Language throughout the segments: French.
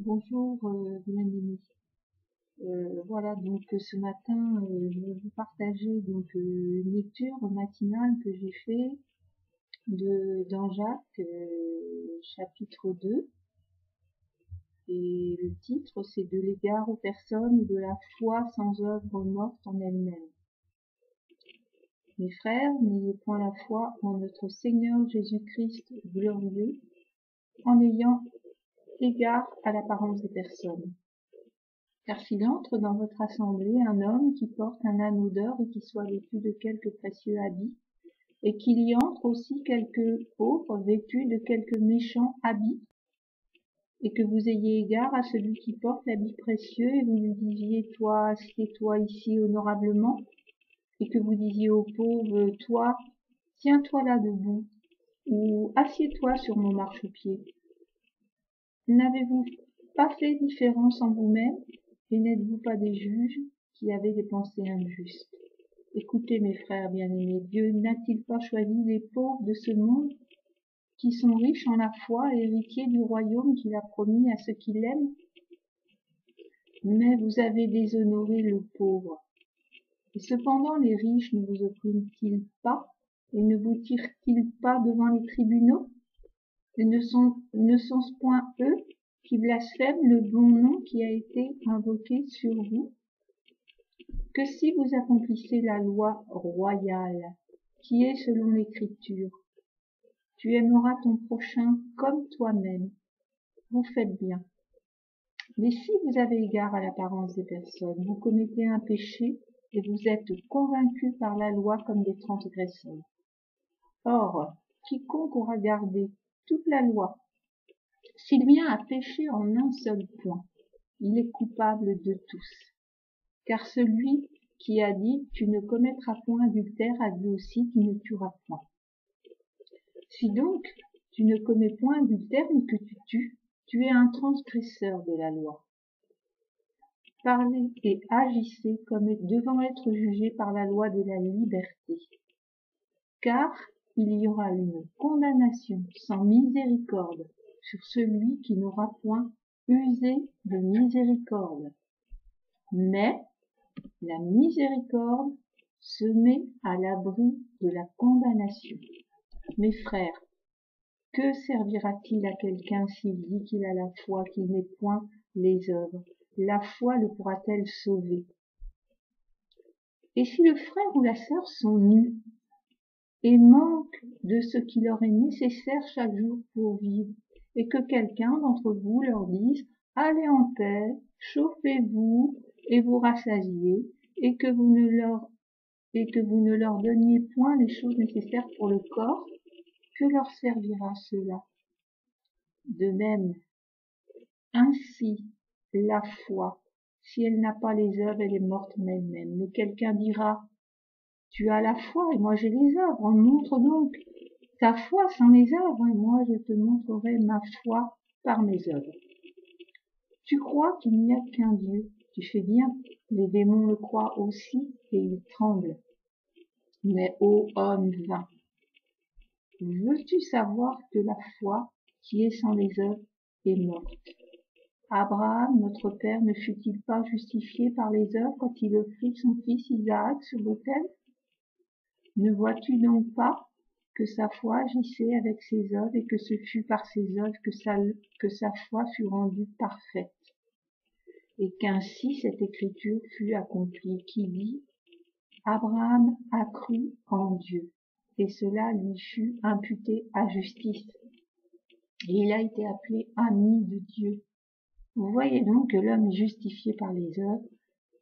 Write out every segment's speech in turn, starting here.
Bonjour, bien-aimés. Voilà, donc ce matin, je vais vous partager une lecture matinale que j'ai fait dans Jacques, chapitre 2. Et le titre, c'est de l'égard aux personnes et de la foi sans œuvre morte en elle-même. Mes frères, n'ayez point la foi en notre Seigneur Jésus-Christ glorieux, en ayant égard à l'apparence des personnes. Car s'il entre dans votre assemblée un homme qui porte un anneau d'or et qui soit vêtu de quelques précieux habits, et qu'il y entre aussi quelques pauvres vêtus de quelques méchants habits, et que vous ayez égard à celui qui porte l'habit précieux, et vous lui disiez, toi, assieds-toi ici honorablement, et que vous disiez au pauvre, toi, tiens-toi là debout, ou assieds-toi sur mon marchepied. N'avez-vous pas fait différence en vous-même, et n'êtes-vous pas des juges qui avez des pensées injustes? Écoutez, mes frères bien-aimés, Dieu n'a-t-il pas choisi les pauvres de ce monde, qui sont riches en la foi et héritiers du royaume qu'il a promis à ceux qui l'aiment? Mais vous avez déshonoré le pauvre. Et cependant les riches ne vous oppriment-ils pas, et ne vous tirent-ils pas devant les tribunaux? Et ne sont-ce point eux qui blasphèment le bon nom qui a été invoqué sur vous? Que si vous accomplissez la loi royale, qui est selon l'Écriture, tu aimeras ton prochain comme toi-même, vous faites bien. Mais si vous avez égard à l'apparence des personnes, vous commettez un péché et vous êtes convaincus par la loi comme des transgresseurs. Or, quiconque aura gardé toute la loi, s'il vient à pécher en un seul point, il est coupable de tous. Car celui qui a dit « Tu ne commettras point adultère » a dit aussi « Tu ne tueras point ». Si donc tu ne commets point adultère mais que tu tues, tu es un transgresseur de la loi. Parlez et agissez comme devant être jugés par la loi de la liberté. Car il y aura une condamnation sans miséricorde sur celui qui n'aura point usé de miséricorde. Mais la miséricorde se met à l'abri de la condamnation. Mes frères, que servira-t-il à quelqu'un s'il dit qu'il a la foi, qu'il n'ait point les œuvres? La foi le pourra-t-elle sauver? Et si le frère ou la sœur sont nus et manquent de ce qui leur est nécessaire chaque jour pour vivre, et que quelqu'un d'entre vous leur dise « Allez en paix, chauffez-vous et vous rassasiez », et que vous ne leur donniez point les choses nécessaires pour le corps, que leur servira cela? De même, ainsi, la foi, si elle n'a pas les œuvres, elle est morte en elle-même. Mais quelqu'un dira, tu as la foi et moi j'ai les œuvres, montre donc ta foi sans les œuvres, et moi je te montrerai ma foi par mes œuvres. Tu crois qu'il n'y a qu'un Dieu, tu fais bien, les démons le croient aussi et ils tremblent. Mais ô homme vain, veux-tu savoir que la foi qui est sans les œuvres est morte? Abraham, notre père, ne fut-il pas justifié par les œuvres quand il offrit son fils Isaac sur l'autel? Ne vois-tu donc pas que sa foi agissait avec ses œuvres et que ce fut par ses œuvres que sa foi fut rendue parfaite? Et qu'ainsi cette écriture fut accomplie qui dit « Abraham a cru en Dieu, et cela lui fut imputé à justice, et il a été appelé ami de Dieu. » Vous voyez donc que l'homme est justifié par les œuvres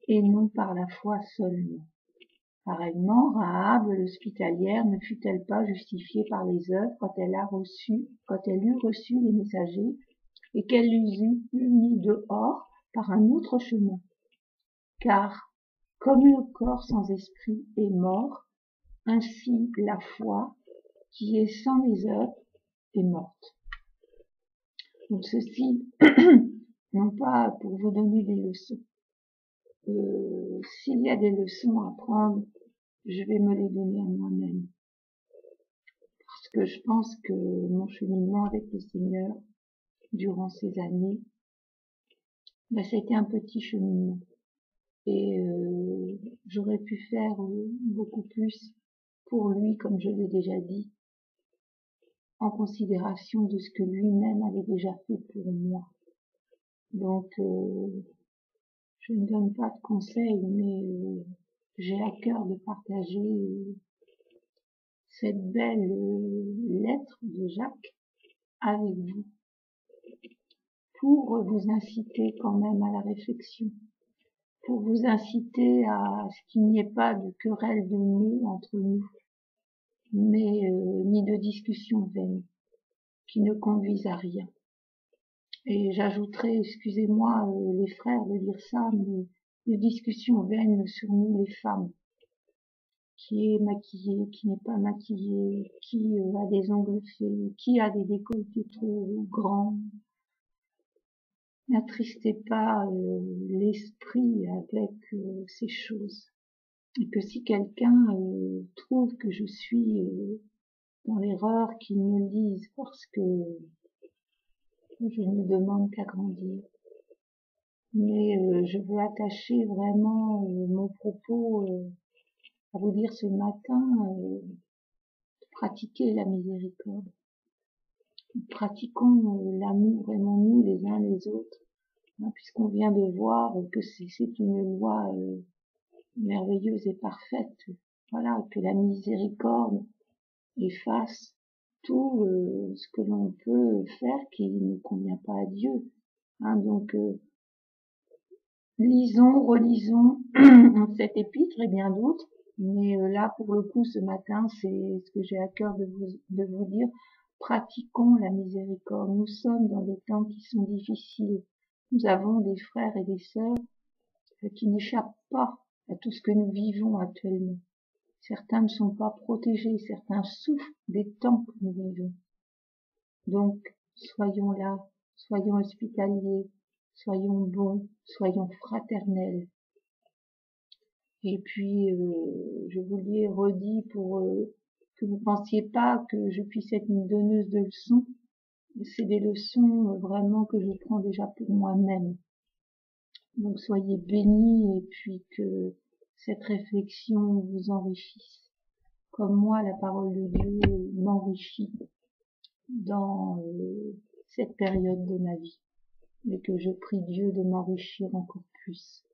et non par la foi seulement. Pareillement, Rahab l'hospitalière ne fut-elle pas justifiée par les œuvres quand elle eut reçu les messagers et qu'elle les eut mis dehors par un autre chemin? Car, comme le corps sans esprit est mort, ainsi la foi, qui est sans les œuvres, est morte. Donc ceci, non pas pour vous donner des leçons. S'il y a des leçons à prendre, je vais me les donner à moi-même. Parce que je pense que mon cheminement avec le Seigneur, durant ces années, Ben, c'était un petit cheminement. Et j'aurais pu faire beaucoup plus pour lui, comme je l'ai déjà dit, en considération de ce que lui-même avait déjà fait pour moi. Donc, je ne donne pas de conseils, mais j'ai à cœur de partager cette belle lettre de Jacques avec vous, pour vous inciter quand même à la réflexion, pour vous inciter à ce qu'il n'y ait pas de querelle de mots entre nous, mais ni de discussions vaines, qui ne conduisent à rien. Et j'ajouterai, excusez-moi les frères de dire ça, mais de discussions vaines sur nous les femmes, qui est maquillée, qui n'est pas maquillée, qui a des ongles faits, qui a des décolletés trop grands. N'attristez pas l'esprit avec ces choses. Et que si quelqu'un trouve que je suis dans l'erreur, qu'il me le dise, parce que je ne demande qu'à grandir. Mais je veux attacher vraiment mon propos à vous dire ce matin, de pratiquer la miséricorde. Pratiquons l'amour, aimons-nous les uns les autres, hein, puisqu'on vient de voir que c'est une loi merveilleuse et parfaite. Voilà, que la miséricorde efface tout ce que l'on peut faire qui ne convient pas à Dieu. Hein, donc, lisons, relisons cet épître et bien d'autres. Mais là, pour le coup, ce matin, c'est ce que j'ai à cœur de vous dire. Pratiquons la miséricorde. Nous sommes dans des temps qui sont difficiles. Nous avons des frères et des sœurs qui n'échappent pas à tout ce que nous vivons actuellement. Certains ne sont pas protégés, certains souffrent des temps que nous vivons. Donc, soyons là, soyons hospitaliers, soyons bons, soyons fraternels. Et puis, je vous l'ai redit pour que vous pensiez pas que je puisse être une donneuse de leçons. C'est des leçons vraiment que je prends déjà pour moi-même. Donc, soyez bénis et puis que cette réflexion vous enrichisse. Comme moi, la parole de Dieu m'enrichit dans cette période de ma vie. Et que je prie Dieu de m'enrichir encore plus.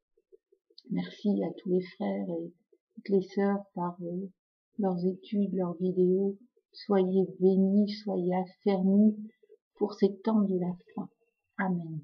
Merci à tous les frères et toutes les sœurs par leurs études, leurs vidéos. Soyez bénis, soyez affermis pour ces temps de la fin. Amen.